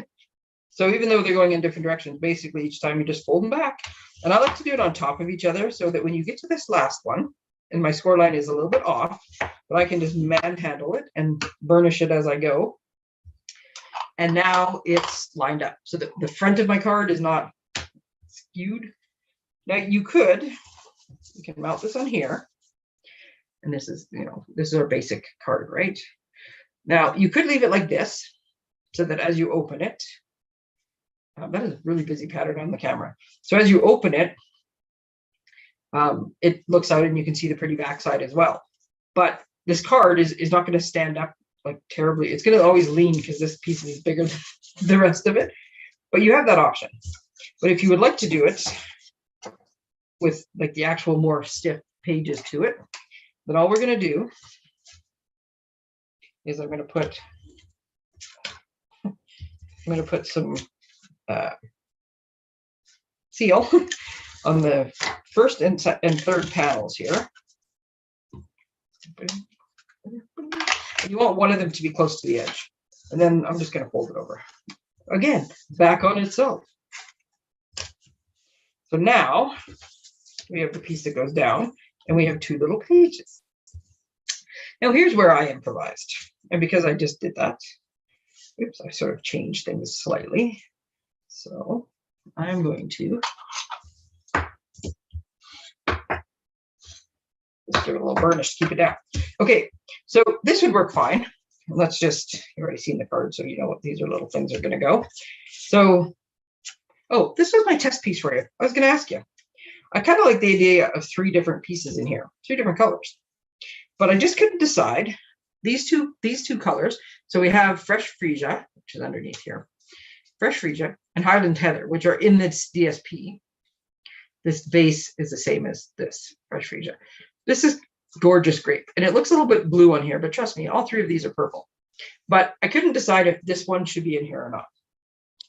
So even though they're going in different directions, basically each time you just fold them back. And I like to do it on top of each other so that when you get to this last one, and my score line is a little bit off, but I can just manhandle it and burnish it as I go. And now it's lined up. So the front of my card is not skewed. Now you can mount this on here. And this is, this is our basic card, right? Now you could leave it like this so that as you open it, that is a really busy pattern on the camera. So as you open it, it looks out and you can see the pretty backside as well. But this card is not going to stand up like terribly. It's going to always lean because this piece is bigger than the rest of it. But you have that option. But if you would like to do it with like the actual more stiff pages to it, then all we're going to do is I'm going to put some seal on the first and third panels here. You want one of them to be close to the edge. And then I'm just going to fold it over. Again, back on itself. So now we have the piece that goes down, and we have 2 little pages. Now here's where I improvised. And because I just did that, oops, I sort of changed things slightly. So I'm going to just give it a little burnish to keep it down. Okay, so this would work fine. Let's just, you've already seen the card, so you know what these are little things are going to go. So, oh, this was my test piece for you. I was going to ask you. I kind of like the idea of 3 different pieces in here, 3 different colors. But I just couldn't decide these two colors. So we have Fresh Freesia, which is underneath here. Fresh Freesia and Highland Heather, which are in this DSP. This base is the same as this Fresh Freesia. This is gorgeous grape, and it looks a little bit blue on here, but trust me, all 3 of these are purple. But I couldn't decide if this one should be in here or not.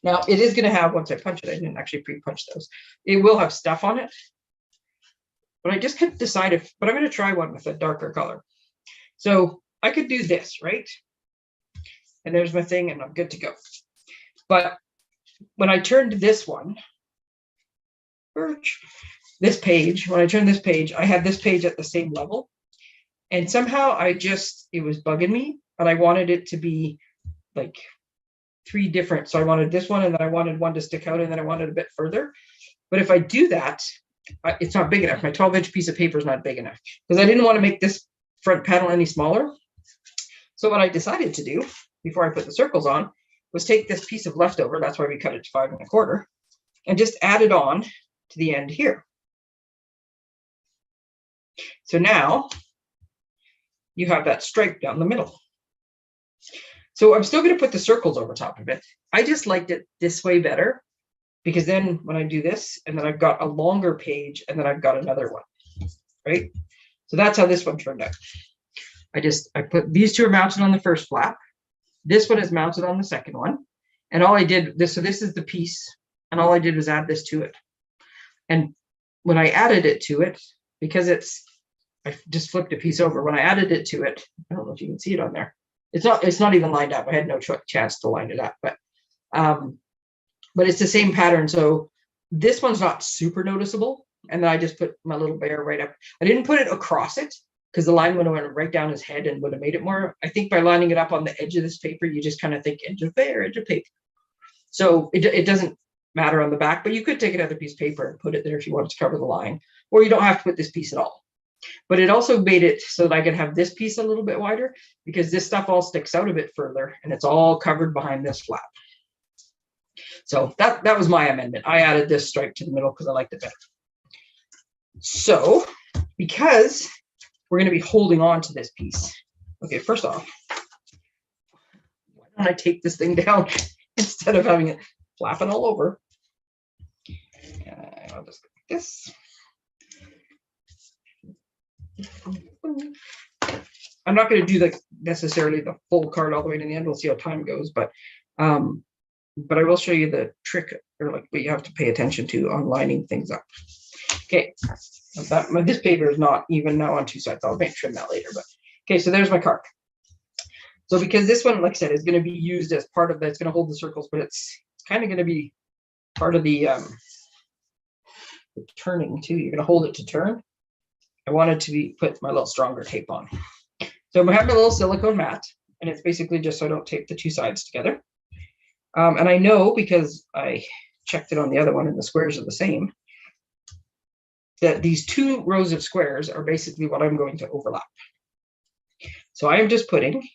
Now it is going to have, once I punch it, I didn't actually pre-punch those. It will have stuff on it, but I just couldn't decide if, but I'm going to try one with a darker color. So I could do this, right? And there's my thing, and I'm good to go. But when I turned this one, this page, when I turned this page, I had this page at the same level. And somehow it was bugging me, and I wanted it to be like 3 different. So I wanted this one, and then I wanted one to stick out, and then I wanted a bit further. But if I do that, it's not big enough. My 12-inch piece of paper is not big enough because I didn't want to make this front panel any smaller. So what I decided to do before I put the circles on was take this piece of leftover, that's why we cut it to 5 1/4, and just add it on to the end here. So now you have that stripe down the middle. So I'm still going to put the circles over top of it. I just liked it this way better, because then when I do this, and then I've got a longer page, and then I've got another one, right? So that's how this one turned out. I put these two are mounted on the first flap. This one is mounted on the second one. And all I did this, so this is the piece, and all I did was add this to it. And when I added it to it, because I just flipped a piece over. When I added it to it, I don't know if you can see it on there. It's not even lined up. I had no chance to line it up, but it's the same pattern. So this one's not super noticeable. And then I just put my little bear right up. I didn't put it across it, because the line would have went right down his head and would have made it more. I think by lining it up on the edge of this paper, you just kind of think edge of bear, edge of paper. So it doesn't matter on the back, but you could take another piece of paper and put it there if you wanted to cover the line, or you don't have to put this piece at all. But it also made it so that I could have this piece a little bit wider, because this stuff all sticks out a bit further, and it's all covered behind this flap. So that was my amendment. I added this stripe to the middle because I liked it better. So because we're going to be holding on to this piece. Okay, first off, why don't I take this thing down instead of having it flapping all over? I'll just go like this. I'm not going to do necessarily the full card all the way to the end. We'll see how time goes, but I will show you the trick, or like what you have to pay attention to on lining things up. Okay, this paper is not even now on two sides. I'll trim that later. But okay, so there's my card. So because this one, like I said, is going to be used as part of that, it's going to hold the circles, but it's kind of going to be part of the turning too. You're going to hold it to turn. I wanted to put my little stronger tape on. So I'm going to have my little silicone mat, and it's basically just so I don't tape the two sides together. And I know, because I checked it on the other one and the squares are the same, that these two rows of squares are basically what I'm going to overlap. So I am just putting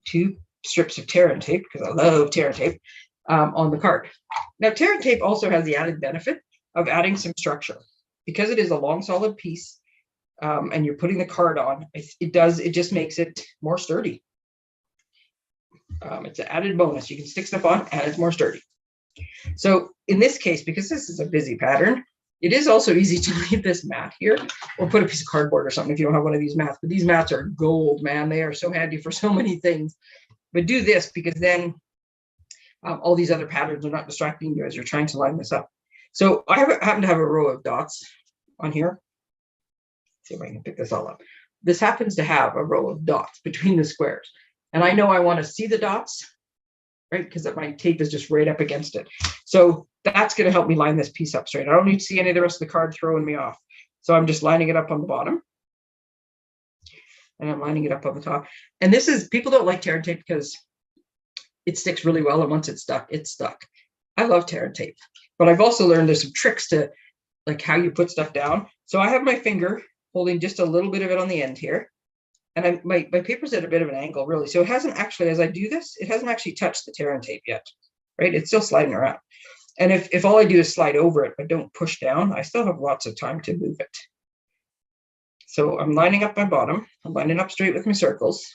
two strips of tear and tape, because I love tear and tape, on the card. Now, tear and tape also has the added benefit of adding some structure. Because it is a long, solid piece, and you're putting the card on, it just makes it more sturdy. It's an added bonus. You can stick stuff on and it's more sturdy. So in this case, because this is a busy pattern, it is also easy to leave this mat here, or put a piece of cardboard or something if you don't have one of these mats. But these mats are gold, man. They are so handy for so many things. But do this, because then all these other patterns are not distracting you as you're trying to line this up. So I happen to have a row of dots on here. Let's see if I can pick this all up. This happens to have a row of dots between the squares. And I know I want to see the dots, right? Because my tape is just right up against it. So that's going to help me line this piece up straight. I don't need to see any of the rest of the card throwing me off. So I'm just lining it up on the bottom. And I'm lining it up on the top. And this is, people don't like tear and tape because it sticks really well. And once it's stuck, it's stuck. I love tear and tape. But I've also learned there's some tricks to like how you put stuff down. So I have my finger holding just a little bit of it on the end here. And my paper's at a bit of an angle, really. So it hasn't actually, as I do this, it hasn't actually touched the tear and tape yet, right? It's still sliding around. And if all I do is slide over it, but don't push down, I still have lots of time to move it. So I'm lining up my bottom. I'm lining up straight with my circles.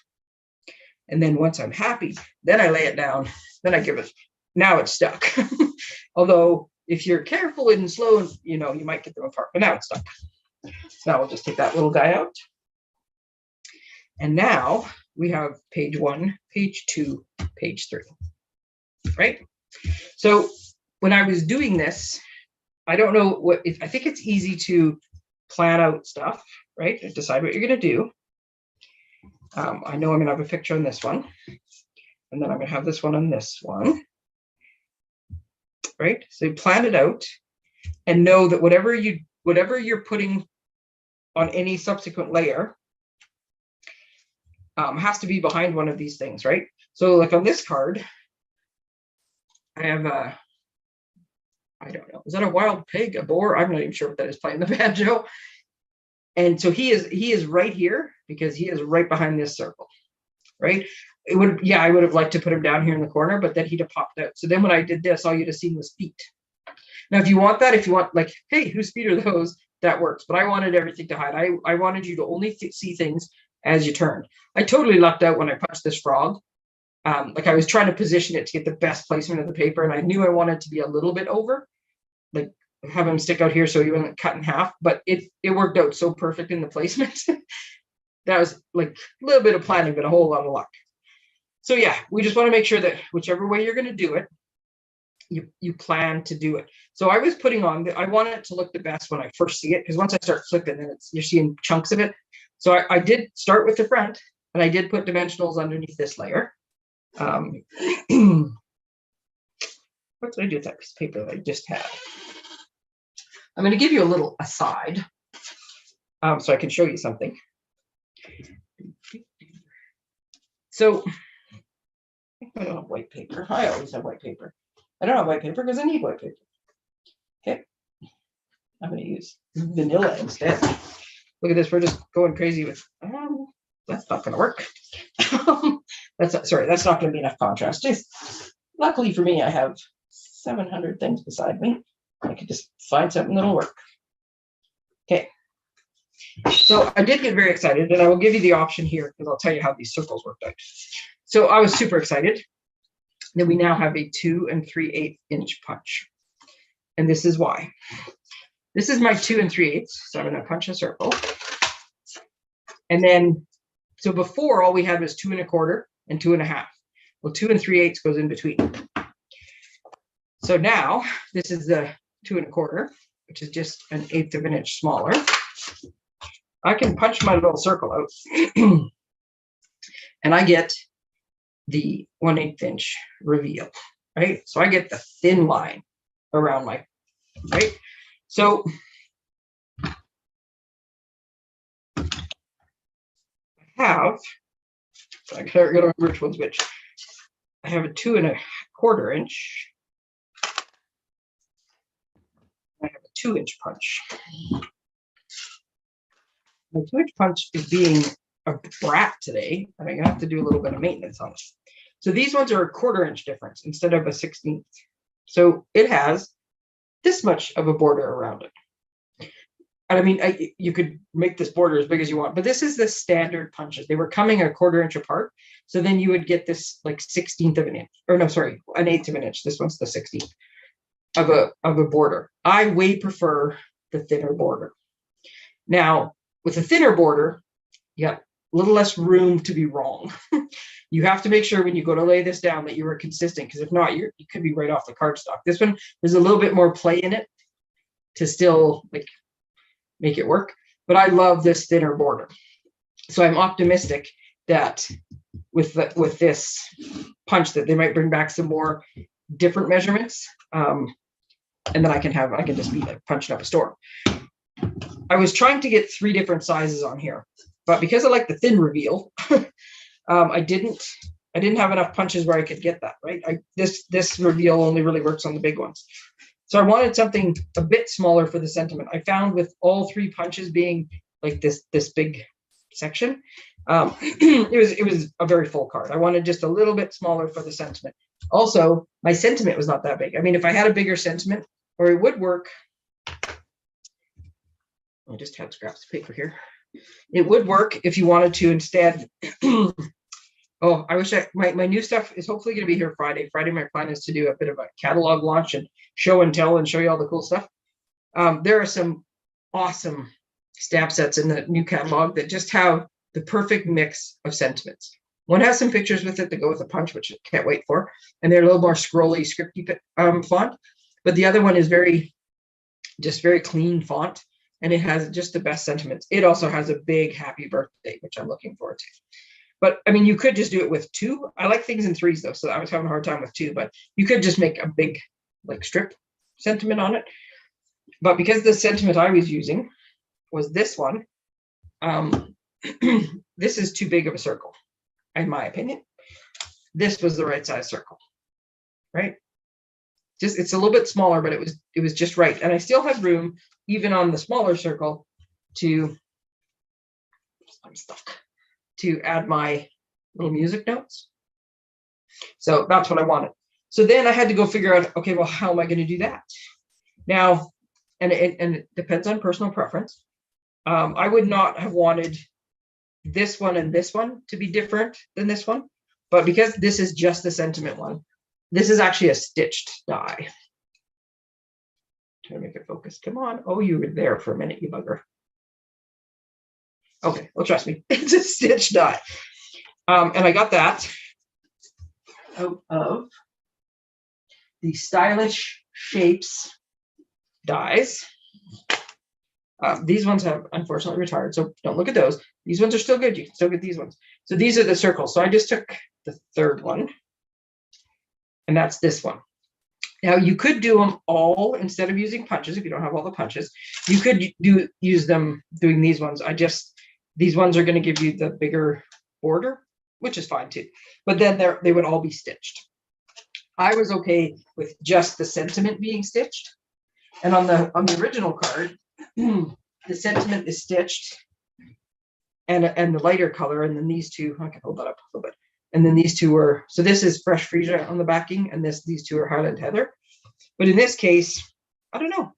And then once I'm happy, then I lay it down. Then I give it, now it's stuck. Although if you're careful and slow, you might get them apart, but now it's stuck. So now we'll just take that little guy out. And now we have page 1, page 2, page 3, right? So when I was doing this, I don't know I think it's easy to plan out stuff, right? And decide what you're going to do. I know I'm going to have a picture on this one, and then I'm going to have this one on this one, right? So you plan it out and know that whatever you're putting on any subsequent layer has to be behind one of these things, right? So like on this card, I have I don't know, is that a wild pig, a boar? I'm not even sure what that is, playing the banjo. And so he is right here because he is right behind this circle, right? I would have liked to put him down here in the corner, but then he'd have popped out. So then when I did this, all you'd have seen was feet. Now, if you want like, hey, whose feet are those? That works. But I wanted everything to hide. I wanted you to only see things as you turn. I totally lucked out when I punched this frog. Like I was trying to position it to get the best placement of the paper, and I knew I wanted to be a little bit over, like have him stick out here so he wasn't cut in half, but it worked out so perfect in the placement. That was like a little bit of planning, but a whole lot of luck. So yeah, we just want to make sure that whichever way you're going to do it, you plan to do it. So I was putting on, I want it to look the best when I first see it, because once I start flipping, then you're seeing chunks of it. So I did start with the front, and I did put dimensionals underneath this layer. What did I do with that piece of paper that I just had? I'm going to give you a little aside, so I can show you something. So I don't have white paper. I always have white paper. I don't have white paper because I need white paper. Okay. I'm going to use vanilla instead. Look at this. We're just going crazy with, that's not going to work. That's not going to be enough contrast. Just luckily for me, I have 700 things beside me. I could just find something that'll work. Okay. So I did get very excited, and I will give you the option here because I'll tell you how these circles worked out. So I was super excited that we now have a 2 3/8 inch punch. And this is why. This is my 2 3/8. So I'm going to punch a circle. And then, so before all we had was 2 1/4 and 2 1/2. Well, 2 3/8 goes in between. So now this is the 2 1/4, which is just 1/8 of an inch smaller. I can punch my little circle out and I get the 1/8 inch reveal, right? So I get the thin line around my, right? So I gotta remember which one's which. I have a 2 1/4 inch. I have a 2 inch punch. My 2 inch punch is being a brat today, and I'm gonna have to do a little bit of maintenance on it. So these ones are a 1/4 inch difference instead of a 1/16. So it has this much of a border around it. And I mean, you could make this border as big as you want, but this is the standard punches. They were coming a 1/4 inch apart. So then you would get this like 1/16 of an inch, or no, sorry, 1/8 of an inch. This one's the 16th of a border. I way prefer the thinner border. Now, with a thinner border, you got a little less room to be wrong. You have to make sure when you go to lay this down that you are consistent, because if not, you could be right off the cardstock. This one, there's a little bit more play in it to still like make it work, but I love this thinner border. So I'm optimistic that with this punch that they might bring back some more different measurements, and then I can just be like punching up a storm. I was trying to get 3 different sizes on here, but because I like the thin reveal, I didn't have enough punches where I could get that right. This reveal only really works on the big ones. So I wanted something a bit smaller for the sentiment. I found with all 3 punches being like this big section, it was a very full card. I wanted just a little bit smaller for the sentiment. Also, my sentiment was not that big. I mean, if I had a bigger sentiment, or it would work. I just had scraps of paper here. It would work if you wanted to instead. Oh, I wish my new stuff is hopefully going to be here Friday. Friday, my plan is to do a bit of a catalog launch and show and tell and show you all the cool stuff. There are some awesome stamp sets in the new catalog that just have the perfect mix of sentiments. One has some pictures with it that go with the punch, which I can't wait for. And they're a little more scrolly, scripty font. But the other one is very clean font. And it has just the best sentiments. It also has a big happy birthday, which I'm looking forward to. But I mean, you could just do it with 2. I like things in 3s though, so I was having a hard time with 2. But you could just make a big like strip sentiment on it. But because the sentiment I was using was this one, this is too big of a circle, in my opinion. This was the right size circle, right? Just it's a little bit smaller, but it was just right. And I still had room, even on the smaller circle, I'm stuck, to add my little music notes. So that's what I wanted. So then I had to go figure out, okay, well, how am I going to do that? Now, and it depends on personal preference. I would not have wanted this one and this one to be different than this one. But because this is just the sentiment one, this is actually a stitched die. Try to make it focus. Come on. Oh, you were there for a minute, you bugger. Okay, well, trust me, it's a stitched die. And I got that out of the Stylish Shapes dies. These ones have unfortunately retired, so don't look at those. These ones are still good. You can still get these ones. So these are the circles. So I just took the third one, and that's this one. Now you could do them all instead of using punches if you don't have all the punches. You could use them doing these ones. These ones are going to give you the bigger border, which is fine too. But then they would all be stitched. I was okay with just the sentiment being stitched. And on the original card, the sentiment is stitched and the lighter color, and then these two, I can hold that up a little bit. And then these two are, so this is Fresh Freesia on the backing, and these two are Highland Heather. But in this case, I don't know.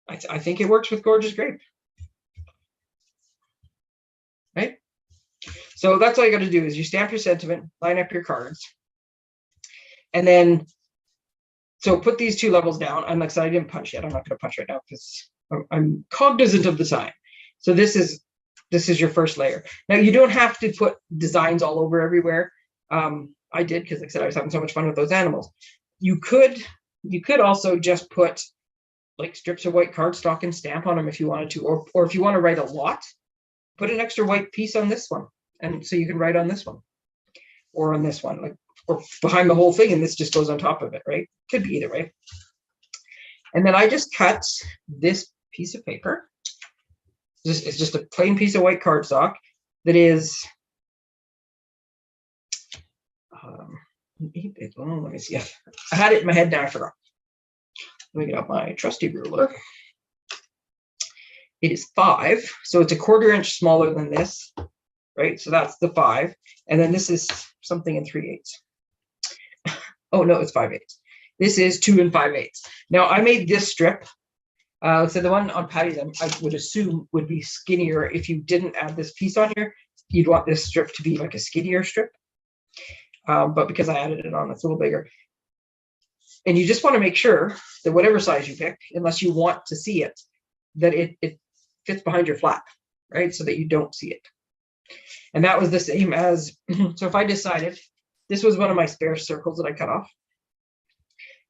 I think it works with Gorgeous Grape. Right? So that's all you got to do is you stamp your sentiment, line up your cards, and then, so put these two levels down. And like I said, I didn't punch yet. I'm not going to punch right now because I'm cognizant of the sign. So this is your first layer. Now you don't have to put designs all over everywhere. I did because like I said, I was having so much fun with those animals. You could also just put like strips of white cardstock and stamp on them if you wanted to, or if you want to write a lot, put an extra white piece on this one, and so you can write on this one or on this one, like, or behind the whole thing, and this just goes on top of it, right? Could be either way. And then I just cut this piece of paper. It's just a plain piece of white cardstock that is, let me see. I had it in my head, now I forgot. Let me get out my trusty ruler. It is 5, so it's a 1/4 inch smaller than this, right? So that's the 5, and then this is something in 3/8. Oh no, it's 5/8. This is 2 5/8. Now I made this strip. So the one on Patty's, I would assume would be skinnier. If you didn't add this piece on here, you'd want this strip to be like a skinnier strip. But because I added it on, it's a little bigger. And you just want to make sure that whatever size you pick, unless you want to see it, that it fits behind your flap, right? So that you don't see it. And that was the same as, so if I decided, this was one of my spare circles that I cut off.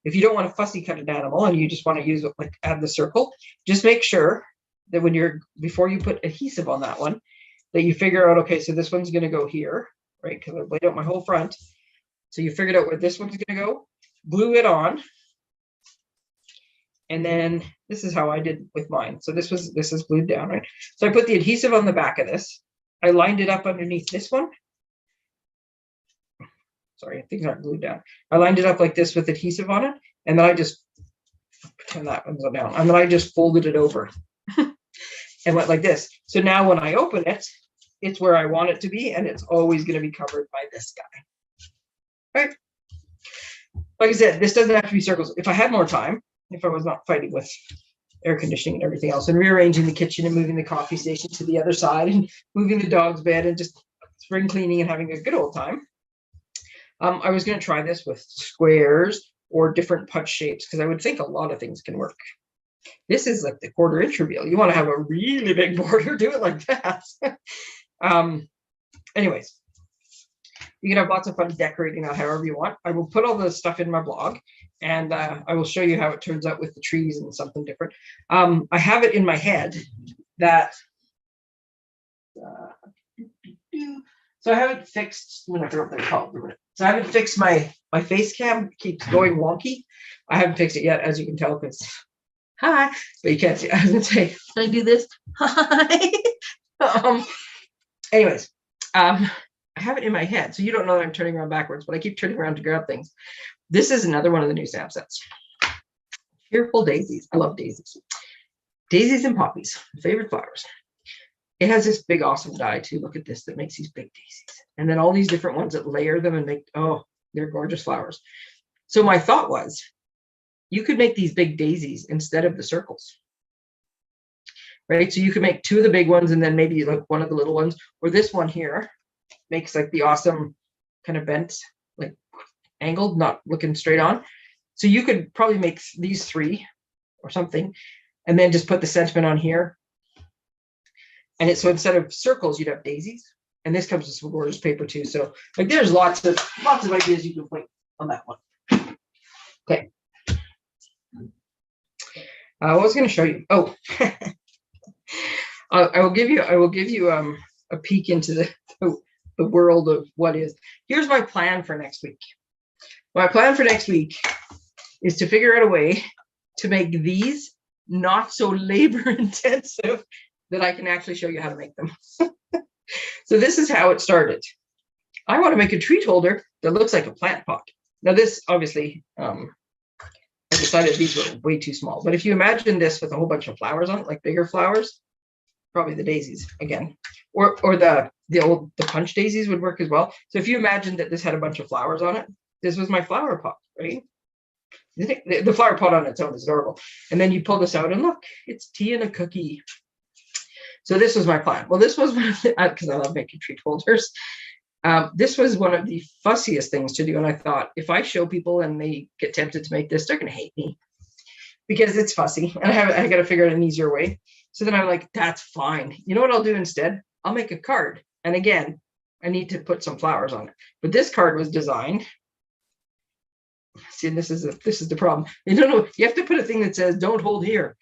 If you don't want to fussy cut an animal and you just want to use it, like add the circle, just make sure that before you put adhesive on that one, that you figure out, okay, so this one's going to go here, right? Because I laid out my whole front. So you figured out where this one's going to go, glue it on. And then this is how I did with mine. So this is glued down, right? So I put the adhesive on the back of this. I lined it up underneath this one. Sorry, things aren't glued down. I lined it up like this with adhesive on it, and then I just pretend that one's down, and then I just folded it over and went like this. So now when I open it, it's where I want it to be, and it's always going to be covered by this guy. Right? Like I said, this doesn't have to be circles. If I had more time, if I was not fighting with air conditioning and everything else, and rearranging the kitchen and moving the coffee station to the other side and moving the dog's bed and just spring cleaning and having a good old time, I was going to try this with squares or different punch shapes, because I would think a lot of things can work. This is like the 1/4 inch reveal. You want to have a really big border, do it like that. Anyways, you can have lots of fun decorating that however you want. I will put all the stuff in my blog, and I will show you how it turns out with the trees and something different. I have it in my head that so I haven't fixed, I'm gonna forget what they're called. So I haven't fixed my face cam, keeps going wonky. I haven't fixed it yet, as you can tell, because hi, but you can't see. I was gonna say, can I do this? Hi. Anyways, I have it in my head, so you don't know that I'm turning around backwards, but I keep turning around to grab things. This is another one of the new stamp sets. Cheerful Daisies. I love daisies. Daisies and poppies, favorite flowers. It has this big, awesome die too. Look at this, that makes these big daisies. And then all these different ones that layer them and make, oh, they're gorgeous flowers. So my thought was, you could make these big daisies instead of the circles. right? So you can make two of the big ones and then maybe like one of the little ones, or this one here makes like the awesome kind of bent, like angled, not looking straight on. So you could probably make these three or something, and then just put the sentiment on here. And so instead of circles, you'd have daisies. And this comes with some gorgeous paper too. So like there's lots of ideas you can put on that one. Okay. I was going to show you. Oh, I will give you a peek into the world of what is. Here's my plan for next week. My plan for next week is to figure out a way to make these not so labor intensive that I can actually show you how to make them. So this is how it started. I want to make a treat holder that looks like a plant pot. Now this obviously, I decided these were way too small, but if you imagine this with a whole bunch of flowers on it, like bigger flowers, probably the daisies again, or the punch daisies would work as well. So if you imagine that this had a bunch of flowers on it, this was my flower pot, right? The flower pot on its own is adorable. And then you pull this out and look, it's tea and a cookie. So this was my plan. Well, this was one of the, because I love making treat holders. This was one of the fussiest things to do. And I thought, if I show people and they get tempted to make this, they're going to hate me because it's fussy. And I got to figure out an easier way. So then I'm like, that's fine. You know what I'll do instead? I'll make a card. And again, I need to put some flowers on it. But this card was designed. See, this is the problem. You don't know. You have to put a thing that says, don't hold here.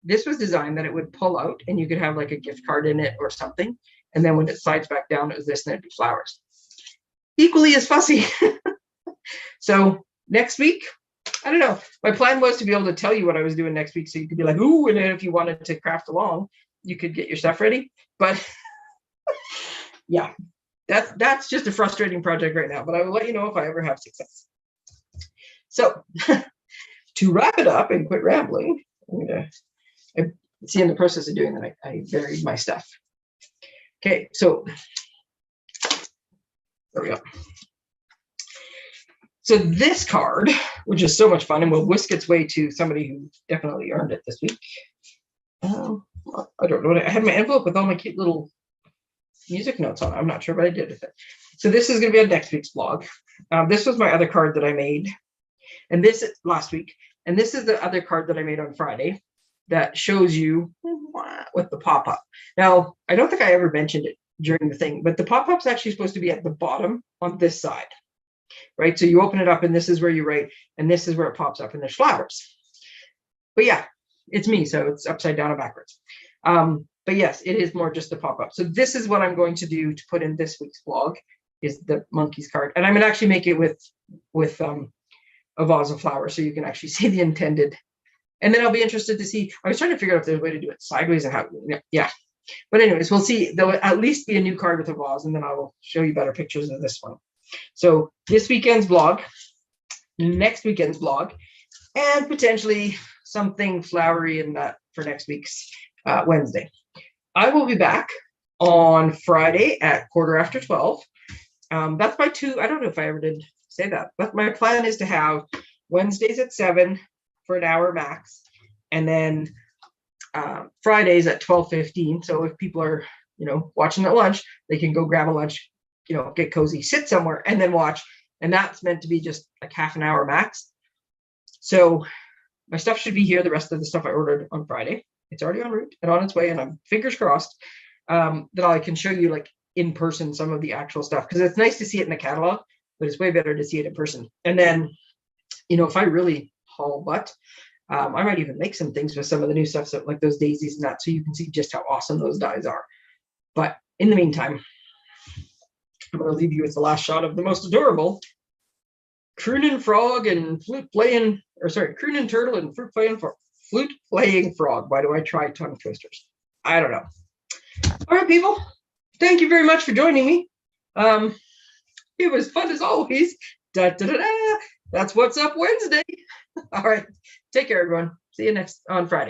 This was designed that it would pull out and you could have like a gift card in it or something. And then when it slides back down, it was this and it'd be flowers. Equally as fussy. So next week, I don't know. My plan was to be able to tell you what I was doing next week. So you could be like, ooh, and then if you wanted to craft along, you could get your stuff ready. But yeah, that's just a frustrating project right now. But I will let you know if I ever have success. So to wrap it up and quit rambling, in the process of doing that, I buried my stuff. Okay, so there we go. So this card, which is so much fun, and will whisk its way to somebody who definitely earned it this week. I don't know. I had my envelope with all my cute little music notes on it. I'm not sure what I did with it. So this is going to be on next week's blog. This was my other card that I made, and this is last week. And this is the other card that I made on Friday that shows you with the pop-up. Now, I don't think I ever mentioned it during the thing, but the pop-up's actually supposed to be at the bottom on this side, right? So you open it up and this is where you write, and this is where it pops up and there's flowers. But yeah, it's me, so it's upside down and backwards. But yes, it is more just the pop-up. So this is what I'm going to do to put in this week's blog is the monkeys card. And I'm going to actually make it with a vase of flowers so you can actually see the intended. And then I'll be interested to see, I was trying to figure out if there's a way to do it sideways and how, yeah. But anyways, we'll see. There'll at least be a new card with a vase, and then I will show you better pictures of this one. So this weekend's blog, next weekend's blog, and potentially something flowery in that for next week's Wednesday. I will be back on Friday at 12:15. That's my I don't know if I ever did say that, but my plan is to have Wednesdays at 7 for an hour max, and then Fridays at 12:15. So if people are, watching at lunch, they can go grab a lunch, get cozy, sit somewhere, and then watch. And that's meant to be just like half an hour max. So my stuff should be here. The rest of the stuff I ordered on Friday, it's already en route and on its way. And I'm fingers crossed that I can show you like in person some of the actual stuff, because it's nice to see it in the catalog, but it's way better to see it in person. And then, if I really haul butt, I might even make some things with some of the new stuff, so like those daisies and that, so you can see just how awesome those dies are. But in the meantime, I'm going to leave you with the last shot of the most adorable crooning frog and crooning turtle and flute playing frog. Why do I try tongue twisters? I don't know. All right, people. Thank you very much for joining me. It was fun as always. Da, da, da, da. That's What's Up Wednesday. All right. Take care, everyone. See you on Friday.